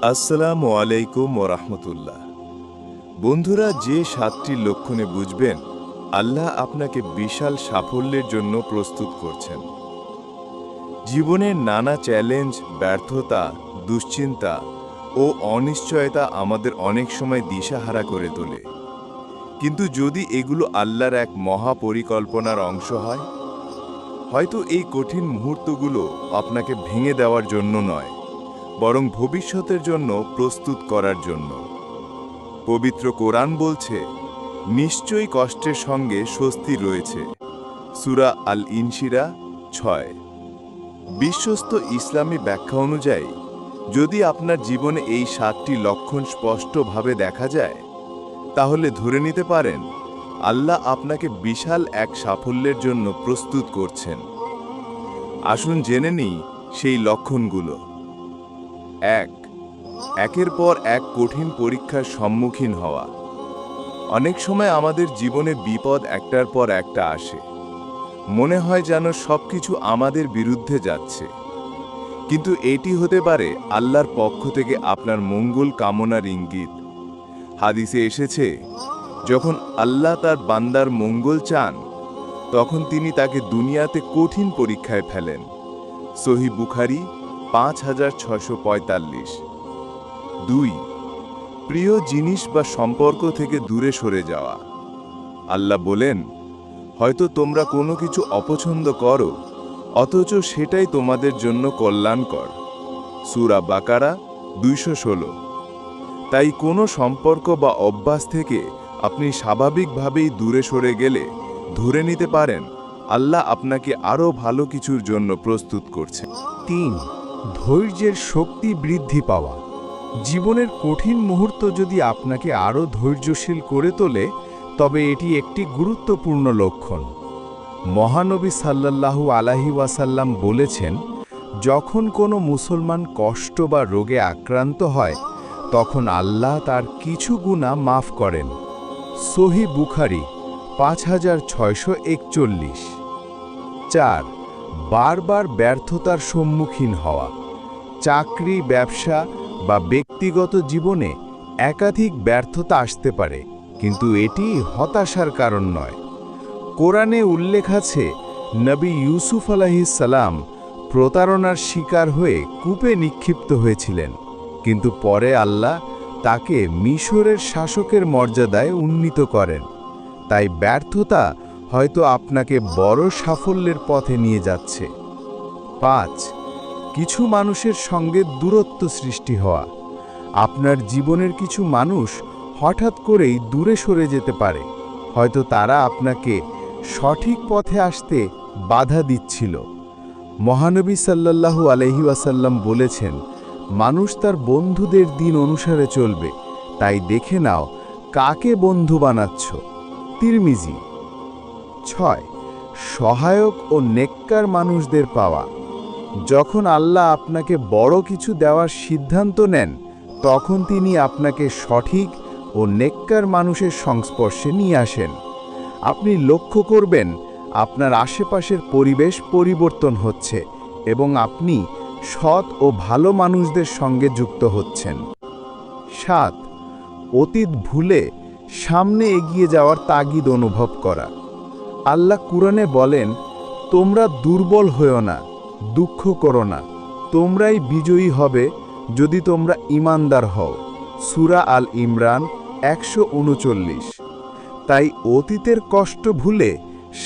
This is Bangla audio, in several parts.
আসসালামু আলাইকুম ওরহমতুল্লাহ। বন্ধুরা, যে 7টি লক্ষণে বুঝবেন আল্লাহ আপনাকে বিশাল সাফল্যের জন্য প্রস্তুত করছেন। জীবনের নানা চ্যালেঞ্জ, ব্যর্থতা, দুশ্চিন্তা ও অনিশ্চয়তা আমাদের অনেক সময় দিশাহারা করে তোলে। কিন্তু যদি এগুলো আল্লাহর এক মহা পরিকল্পনার অংশ হয়, হয়তো এই কঠিন মুহূর্তগুলো আপনাকে ভেঙে দেওয়ার জন্য নয়, বরং ভবিষ্যতের জন্য প্রস্তুত করার জন্য। পবিত্র কোরআন বলছে, নিশ্চয়ই কষ্টের সঙ্গে স্বস্তি রয়েছে। সূরা আল ইনশিরা 6। বিশ্বস্ত ইসলামী ব্যাখ্যা অনুযায়ী, যদি আপনার জীবনে এই 7টি লক্ষণ স্পষ্টভাবে দেখা যায়, তাহলে ধরে নিতে পারেন আল্লাহ আপনাকে বিশাল এক সাফল্যের জন্য প্রস্তুত করছেন। আসুন জেনে নিই সেই লক্ষণগুলো। 1, একের পর এক কঠিন পরীক্ষার সম্মুখীন হওয়া। অনেক সময় আমাদের জীবনে বিপদ একটার পর একটা আসে। মনে হয় যেন সবকিছু আমাদের বিরুদ্ধে যাচ্ছে, কিন্তু এটি হতে পারে আল্লাহর পক্ষ থেকে আপনার মঙ্গল কামনার ইঙ্গিত। হাদিসে এসেছে, যখন আল্লাহ তার বান্দার মঙ্গল চান, তখন তিনি তাকে দুনিয়াতে কঠিন পরীক্ষায় ফেলেন। সহিহ বুখারী 5645। 2, প্রিয় জিনিস বা সম্পর্ক থেকে দূরে সরে যাওয়া। আল্লাহ বলেন, হয়তো তোমরা কোনো কিছু অপছন্দ করো, অথচ সেটাই তোমাদের জন্য কল্যাণকর। সূরা বাকারা 216। তাই কোনো সম্পর্ক বা অভ্যাস থেকে আপনি স্বাভাবিকভাবেই দূরে সরে গেলে ধরে নিতে পারেন আল্লাহ আপনাকে আরও ভালো কিছুর জন্য প্রস্তুত করছে। 3, ধৈর্যের শক্তি বৃদ্ধি পাওয়া। জীবনের কঠিন মুহূর্ত যদি আপনাকে আরও ধৈর্যশীল করে তোলে, তবে এটি একটি গুরুত্বপূর্ণ লক্ষণ। মহানবী সাল্লাল্লাহু আলাইহি ওয়াসাল্লাম বলেছেন, যখন কোনো মুসলমান কষ্ট বা রোগে আক্রান্ত হয়, তখন আল্লাহ তার কিছু গুনাহ মাফ করেন। সহিহ বুখারী 5641। 4, বারবার ব্যর্থতার সম্মুখীন হওয়া। চাকরি, ব্যবসা বা ব্যক্তিগত জীবনে একাধিক ব্যর্থতা আসতে পারে, কিন্তু এটি হতাশার কারণ নয়। কোরআনে উল্লেখ আছে, নবী ইউসুফ আলাইহিস সালাম প্রতারণার শিকার হয়ে কূপে নিক্ষিপ্ত হয়েছিলেন, কিন্তু পরে আল্লাহ তাকে মিশরের শাসকের মর্যাদায় উন্নীত করেন। তাই ব্যর্থতা হয়তো আপনাকে বড় সাফল্যের পথে নিয়ে যাচ্ছে। 5, কিছু মানুষের সঙ্গে দূরত্ব সৃষ্টি হওয়া। আপনার জীবনের কিছু মানুষ হঠাৎ করেই দূরে সরে যেতে পারে। হয়তো তারা আপনাকে সঠিক পথে আসতে বাধা দিচ্ছিল। মহানবী সাল্লাল্লাহু আলাইহি ওয়াসাল্লাম বলেছেন, মানুষ তার বন্ধুদের দিন অনুসারে চলবে, তাই দেখে নাও কাকে বন্ধু বানাচ্ছ। তিরমিজি। 6, সহায়ক ও নেককার মানুষদের পাওয়া। যখন আল্লাহ আপনাকে বড় কিছু দেওয়ার সিদ্ধান্ত নেন, তখন তিনি আপনাকে সঠিক ও নেককার মানুষের সংস্পর্শে নিয়ে আসেন। আপনি লক্ষ্য করবেন আপনার আশেপাশের পরিবেশ পরিবর্তন হচ্ছে এবং আপনি সৎ ও ভালো মানুষদের সঙ্গে যুক্ত হচ্ছেন। 7, অতীত ভুলে সামনে এগিয়ে যাওয়ার তাগিদ অনুভব করা। আল্লাহ কুরআনে বলেন, তোমরা দুর্বল হয়ো না, দুঃখ করো না, তোমরাই বিজয়ী হবে যদি তোমরা ঈমানদার হও। সূরা আল ইমরান 139। তাই অতীতের কষ্ট ভুলে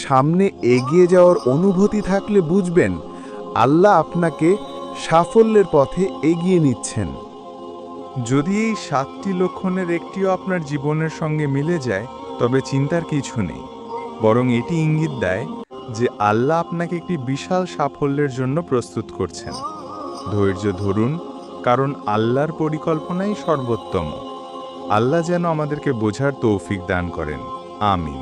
সামনে এগিয়ে যাওয়ার অনুভূতি থাকলে বুঝবেন আল্লাহ আপনাকে সাফল্যের পথে এগিয়ে নিচ্ছেন। যদি এই 7টি লক্ষণের একটিও আপনার জীবনের সঙ্গে মিলে যায়, তবে চিন্তার কিছু নেই, বরং এটি ইঙ্গিত দেয় যে আল্লাহ আপনাকে একটি বিশাল সাফল্যের জন্য প্রস্তুত করছেন। ধৈর্য ধরুন, কারণ আল্লাহর পরিকল্পনাই সর্বোত্তম। আল্লাহ যেন আমাদেরকে বোঝার তৌফিক দান করেন। আমিন।